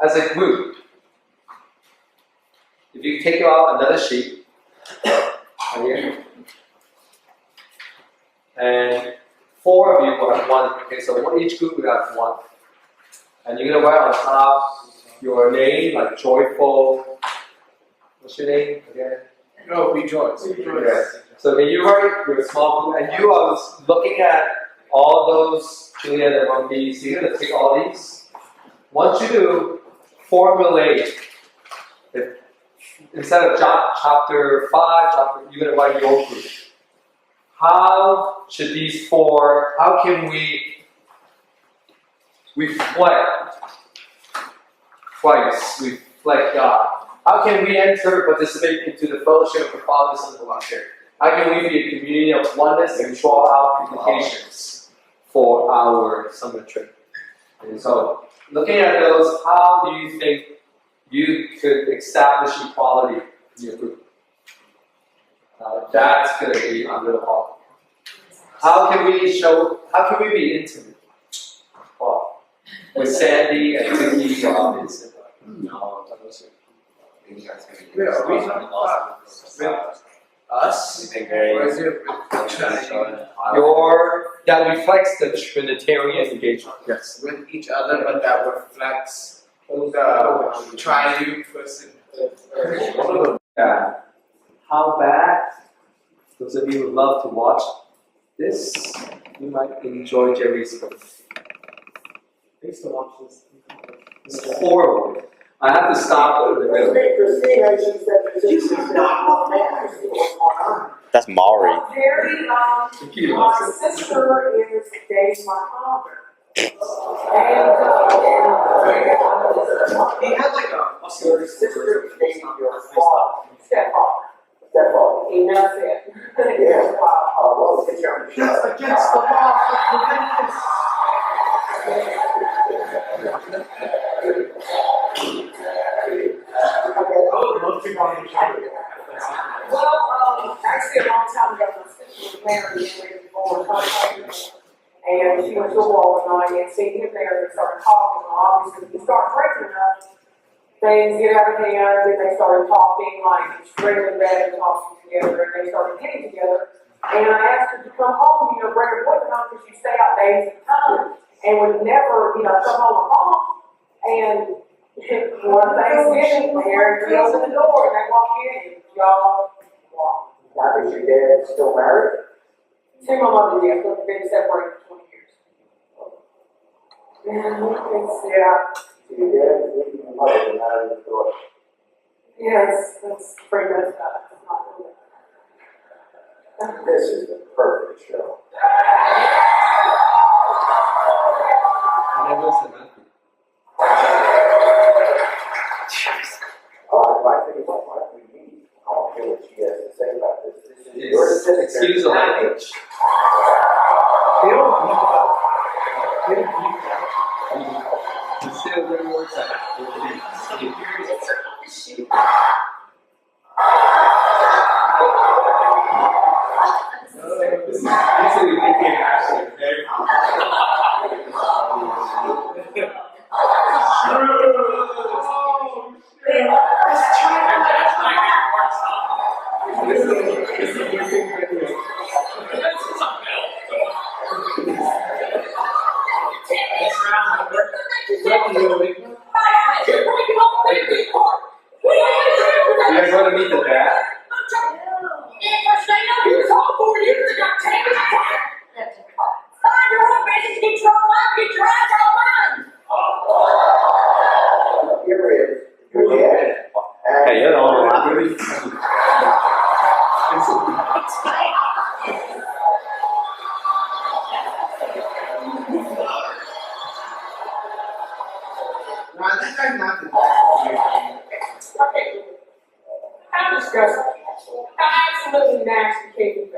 as a group, if you take out another sheet, right here, and 4 of you will have one. Okay, so each group will have one. And you're gonna write on top your name, like joyful. What's your name again? No, rejoice. Yes. So can you write your small group? And you are looking at all those Juliet and 1B. So you're gonna take all these. Once you do, formulate. Instead of chapter 5, you're gonna write your group. How should these 4? How can we reflect Christ, reflect God? How can we enter, participate into the fellowship of the Father, Son, and the Holy Spirit? How can we be a community of oneness and draw out implications for our summer trip? And so, looking at those, how do you think you could establish equality in your group? That's going to be a little hard. How can we be intimate? Well, with Sandy and Vicky, Vincent. No, You guys can be Yeah, we with Us? you think very Or is it with, That reflects the Trinitarian engagement. Yes. with each other, but that reflects the triune person? Yeah. How bad? Those of you who love to watch this, you might enjoy Jerry's book. I used to watch this. It's horrible. I have to stop in the middle. Christina, she said, you not know what's going on. That's Maori. Very my sister is dating my father. And He had like a muscular sister dating your father. stepfather. Stepfather. He knows it. Yeah. Well, get your That's against the law of Leviticus. I would love to go on the show. Well, actually a long time ago, my sister was married and we were born. And she went to a war one night and seeing him there, they started talking. Well, obviously, you start breaking up, things get out of hand, and they started talking like extremely bad and talking together, and they started getting together. And I asked her to come home, bring her boyfriend home because she stayed out days at a time and would never, come home alone. And one Thanksgiving, Mary goes in the door and they walk in and y'all walk. Now, is your dad still married? See my mother, yes, but they've been separated for 20 years. Yeah, Your dad is leaving your mother and married his daughter. yes, that's pretty messed up. It's not good. This is the perfect show. And then what's the matter? Oh, my thing is, why do we need? I don't care what she has to say about this. This is your decision. Excuse the language. They don't bleep out. They don't bleep out. It's still very words out. This is we became actually very You guys want to meet the dad? Here is your dad. Hey, you're the only one. Now, that guy's not the Okay. I'm disgusted. I absolutely nasty cake.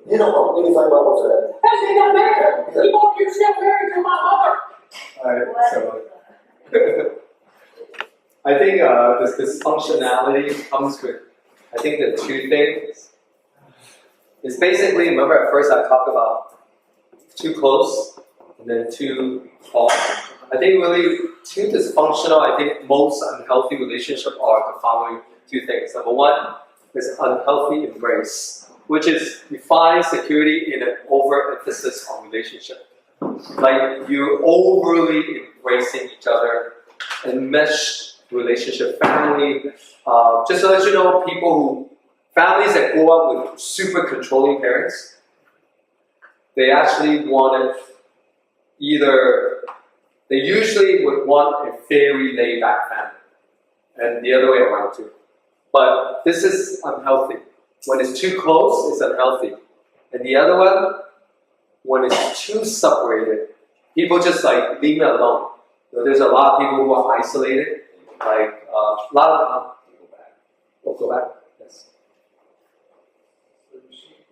You don't know anything about what's that. That's it, don't matter. You're still married to my mother. Alright, so I think this functionality comes with, I think the two things. It's basically, remember at first I talked about too close and then too far. I think really too dysfunctional, I think most unhealthy relationships are the following two things. Number one is unhealthy embrace, which is you find security in an overemphasis on relationship. Like you're overly embracing each other, enmeshed relationship, family. Just to let you know, families that grow up with super controlling parents, they actually wanted they usually would want a very laid back family, and the other way around too. But this is unhealthy. When it's too close, it's unhealthy. And the other one, when it's too separated, people just like leave me alone. There's a lot of people who are isolated, like a lot of go back. Yes.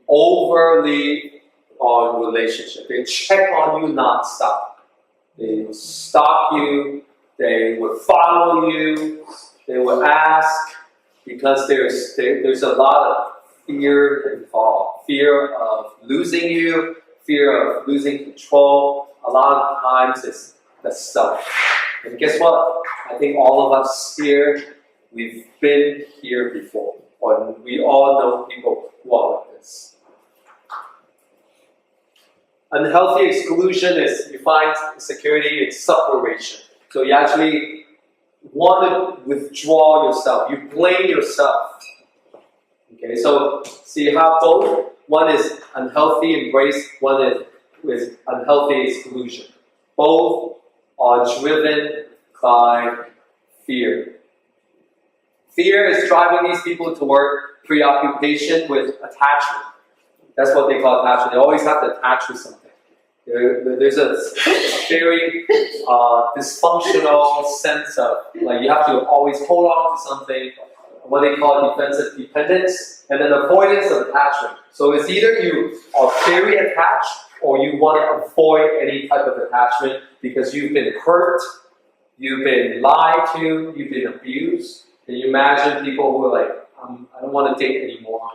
Overly on relationship. They check on you nonstop. They stalk you. They would follow you. They would ask because there's a lot of fear involved. Fear of losing you. Fear of losing control. A lot of times it's the self. And guess what? I think all of us here, we've been here before. Or we all know people who are like this. Unhealthy exclusion is you find security in separation. So you actually want to withdraw yourself. You blame yourself. Okay, so you have both. One is unhealthy embrace, one is unhealthy exclusion. Both are driven by fear. Fear is driving these people toward preoccupation with attachment. That's what they call attachment. They always have to attach with something. There's a very dysfunctional sense of like you have to always hold on to something, what they call defensive dependence, and then avoidance of attachment. So it's either you are very attached or you want to avoid any type of attachment because you've been hurt, you've been lied to, you've been abused. Can you imagine people who are like, I don't want to date anymore,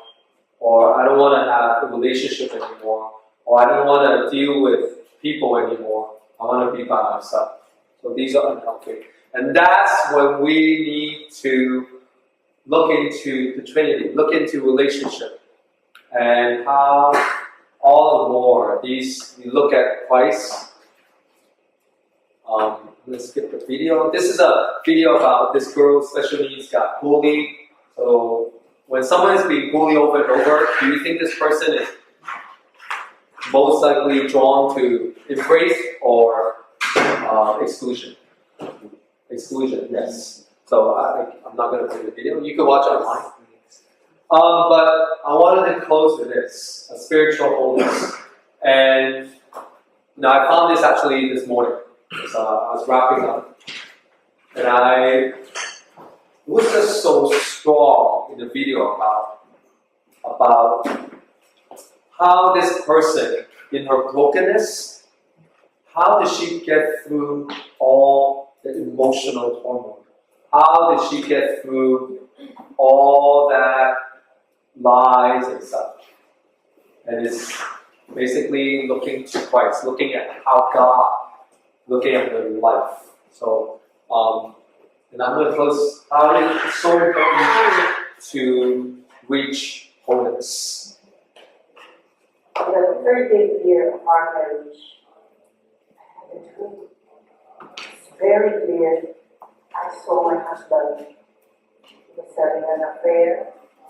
or I don't want to have a relationship anymore, or I don't want to deal with people anymore. I want to be by myself. So these are unhealthy. And that's when we need to look into the Trinity, look into relationship, and how all the more these, we look at Christ. Let's skip the video. This is a video about this girl with special needs got bullied. So when someone is being bullied over and over, do you think this person is most likely drawn to embrace or exclusion? Exclusion, yes. So I'm not going to play the video. You can watch it online. But I wanted to close with this, a spiritual wholeness. And I found this actually this morning. So I was wrapping up. And it was just so strong in the video about how this person, in her brokenness, how did she get through all the emotional turmoil? How did she get through all that lies and such? And it's basically looking to Christ, looking at how God, looking at her life. So, and I'm going to close. It's so important to reach wholeness. On the 30th year of our marriage, I had a dream. It's very clear. I saw my husband. He was having an affair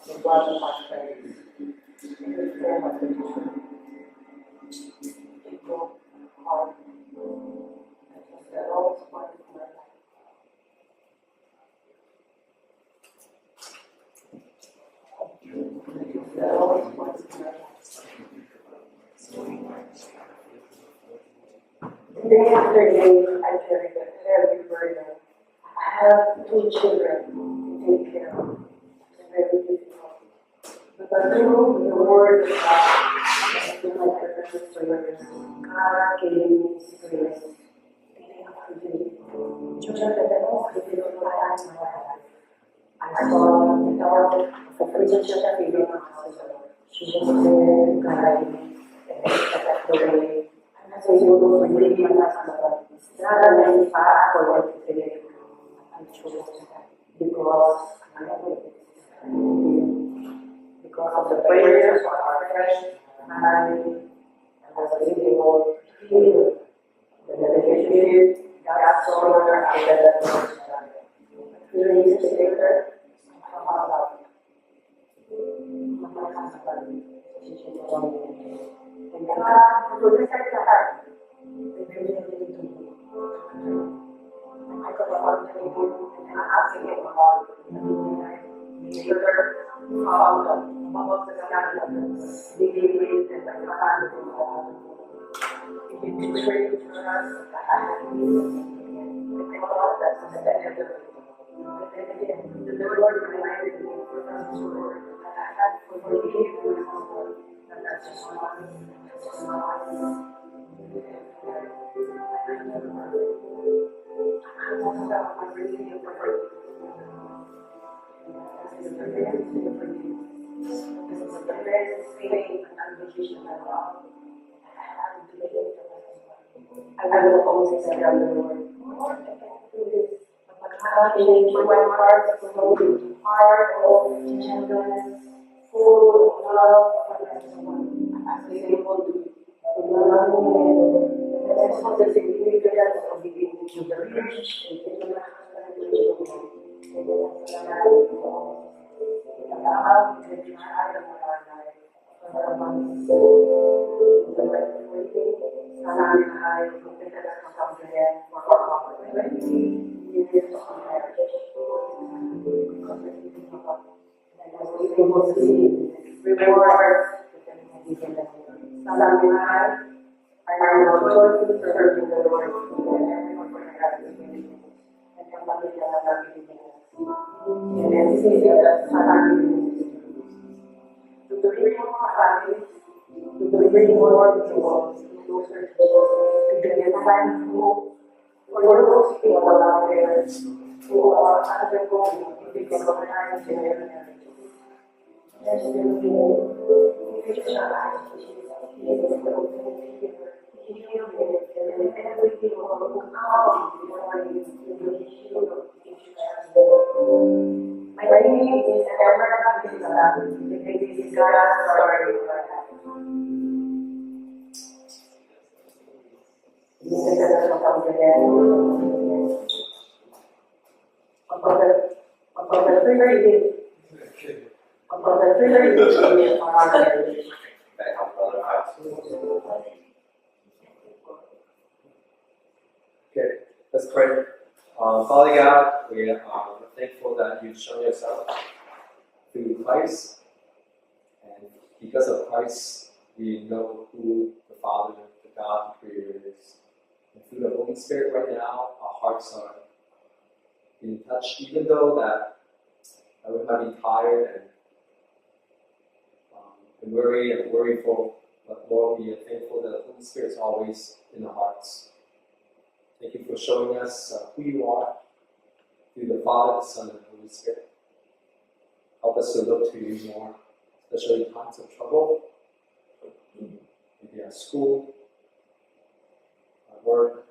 with one of my friends. And the affair was beautiful. It broke my heart. It was the lowest point of my life. It was the lowest point of my life. Day after day, I carry a heavy burden. I have 2 children to take care of. It's very difficult. But through the word of God, through my purpose prayers, God gave me grace. Day after day, just the most difficult time in my life. I saw the help of a Christian female counselor. She was there to guide me and protect the way. I was able to leave my husband. It's not an easy path for what to do. I chose that because I know because of the prayers of our friends, family, and I was able to heal the relationship got stronger after that first time. 3 years later, I found out my husband cheated on me. And God protected her. I got on to him and asked him about the later found out about the scandal. They believed that the family it betrayed trust. I had because that's the end of it. The Lord reminded me from His word that I had forgiven my husband, and that's just one. I will always tell the Lord, Lord, I can't do this. But God changed my heart so hard of gentleness, full of love for everyone. I was able to love him. That's what the significance of being to the rich and giving my husband the children. And that's what I do. Allah is the child of our life. For the months, the right waiting, and I look at us from there for our 20 years of marriage. able to see rewards, something high, are no choices serving the Lord, and everyone for God is giving. And somebody that I'm giving. And then see the time. To the three more families, to the three more people, closer to the inside school, for those people out there who are undergoing because of times in their marriages. There's still people, fix your eyes to Jesus. He is the ultimate healer. He healed it, and every people who come before you will be healed if you trust Him. My name is Emma Batista, and this is God's story in your life. Okay, let's pray. Father God, we are thankful that you've shown yourself through Christ, and because of Christ, we know who the Father, the God, the Creator is. And through the Holy Spirit right now, our hearts are being touched, even though that we might be tired and weary and worryful, but Lord, we are thankful that the Holy Spirit is always in our hearts. Thank you for showing us who you are through the Father, the Son, and the Holy Spirit. Help us to look to you more, especially in times of trouble, maybe at school, at work.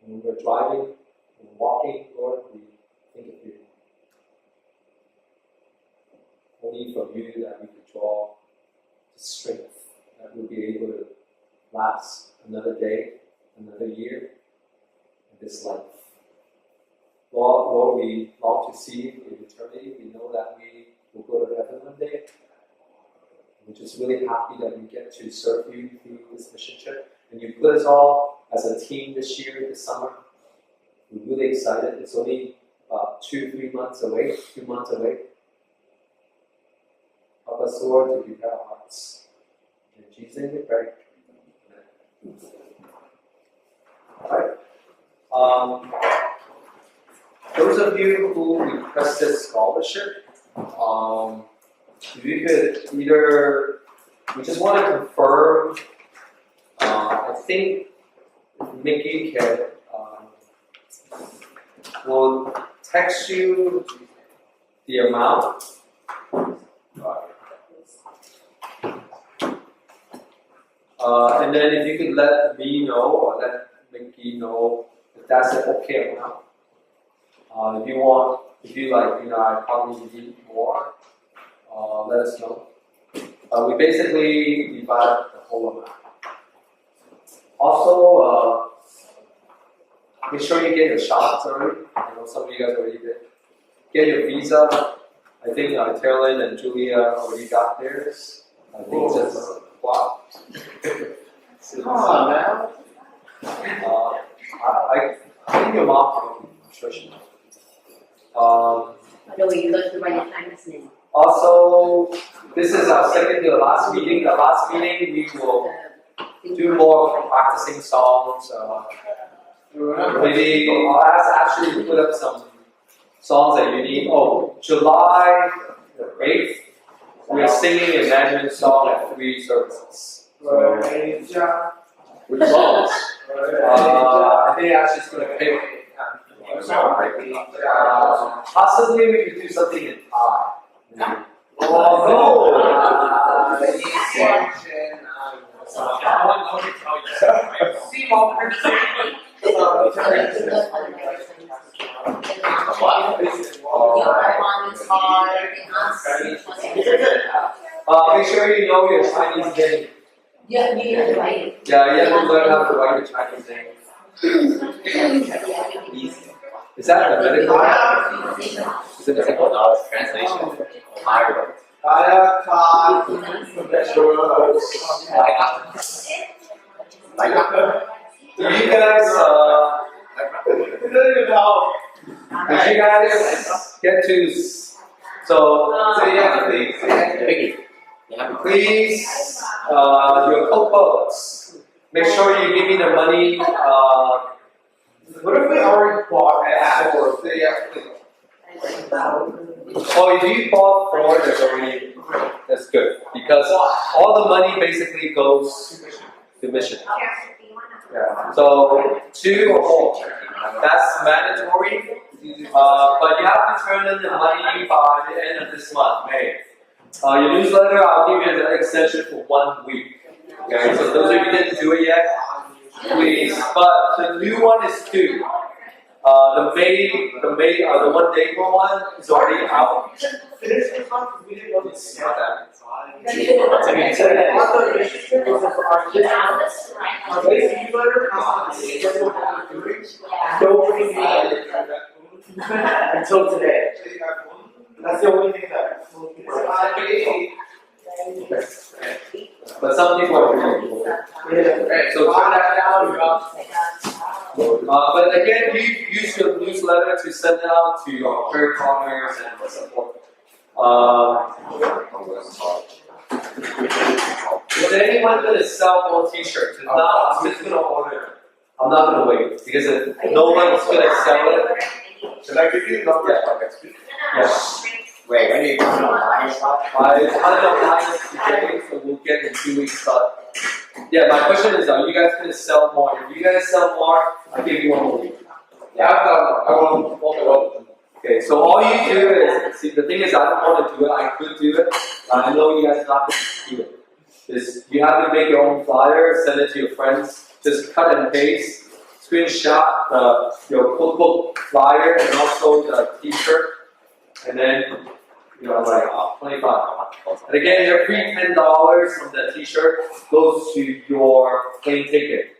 When we're driving and walking, Lord, we think of you. Only from you that we could draw the strength that we'll be able to last another day, another year in this life. Lord, we long to see you in eternity. We know that we will go to heaven one day. We're just really happy that we get to serve you through this mission trip. And you put us all as a team this year, this summer. We're really excited. It's only about 2 months away. Help us, Lord, to prepare our hearts. In Jesus' name we pray. Amen. Alright. Those of you who requested scholarship, if you could either, we just want to confirm, I think Mickey can, will text you the amount. And then if you could let me know or let Mickey know if that's an okay amount. If you like, I probably need more, let us know. We basically divide the whole amount. Also, make sure you get your shots already. I know some of you guys already did. Get your visa. I think Carolyn and Julia already got theirs. I think just wow. Come on, man. I think your mom can. I'm sure she knows. Also, this is our second to the last meeting. The last meeting we will do more practicing songs. Maybe I'll ask Ashley to put up some songs that you need. Oh, July 8th, we are singing a management song at 3 services. Which songs? I think Ashley's going to pick. Possibly we could do something in Thai. Make sure you know your Chinese name. Yeah, you have to write it. Yeah, you have to learn how to write your Chinese name. Is that a medical? Is it medical? No, it's translation. Do you guys, get to So yeah, please, your cookbooks. Make sure you give me the money. What if we already bought it for Oh, if you bought 4, that's good because all the money basically goes to mission. Yeah. So 2 or more, that's mandatory. But you have to turn in the money by the end of this month, May. Your newsletter, I'll give you an extension for 1 week. Okay, so those of you who didn't do it yet, please. But the new one is 2. The 1 day one is already out. finish this month because we didn't know this. Our basic newsletter has not been scheduled for doing. Nobody made it until today. That's the only thing that. But some people are really so turn that down. But again, you use your newsletter to send it out to your career partners and support. Is anyone going to sell more t-shirts? If not, I'm just going to order them. I'm not going to wait because if no one's going to sell it. Should I give you a number for next week? Yes. Wait, when are you going I had a client today, so we'll get in 2 weeks. But yeah, my question is, are you guys going to sell more? If you guys sell more, I'll give you 1 more week. Yeah, I want. Okay, so all you do is, see, the thing is, I don't want to do it. I could do it. I know you guys are not going to do it. Is you have to make your own flyer, send it to your friends. Just cut and paste, screenshot your cookbook flyer and also the T-shirt, and then like 25. And again, your free $10 from the T-shirt goes to your plane ticket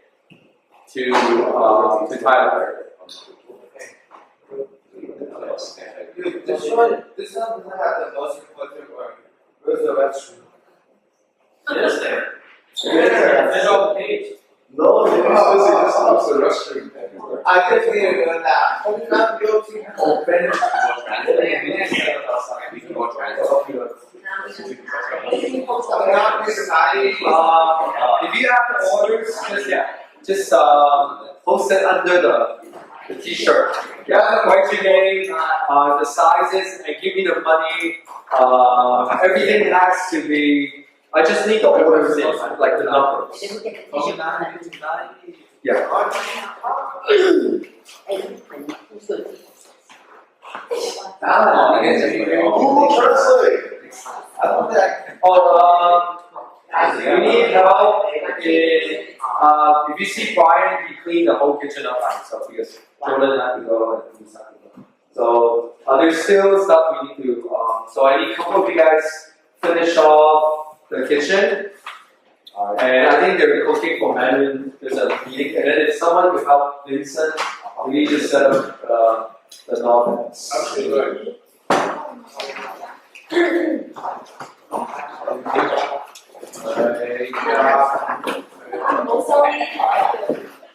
to Thailand. This one doesn't have the most important word. Where's the restroom? It is there. Yeah. It's on the page. No, this is the restroom everywhere. I can hear you now. How do you not go to open? If you have the orders, just post it under the T-shirt. Write your name, the sizes, and give me the money. Everything has to be. I just need the orders in, like the numbers. Yeah. Google Translate. I don't think. You need help in, if you see Brian, he cleaned the whole kitchen up by himself because Jordan had to go and Lisa had to go. So there's still stuff we need to do. So I need a couple of you guys finish off the kitchen. And I think they're cooking for Mandarin. There's a meeting. And then if someone will help Vincent, we need to set up the novels.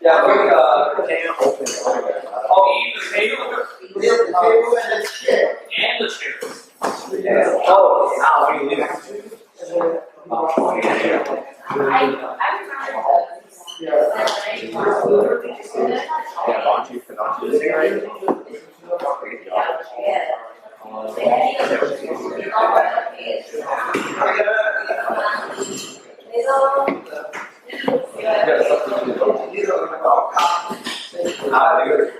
Yeah, we can't open it. Oh, the table The table and the chair. and the chairs. Oh, now what do you do? I remember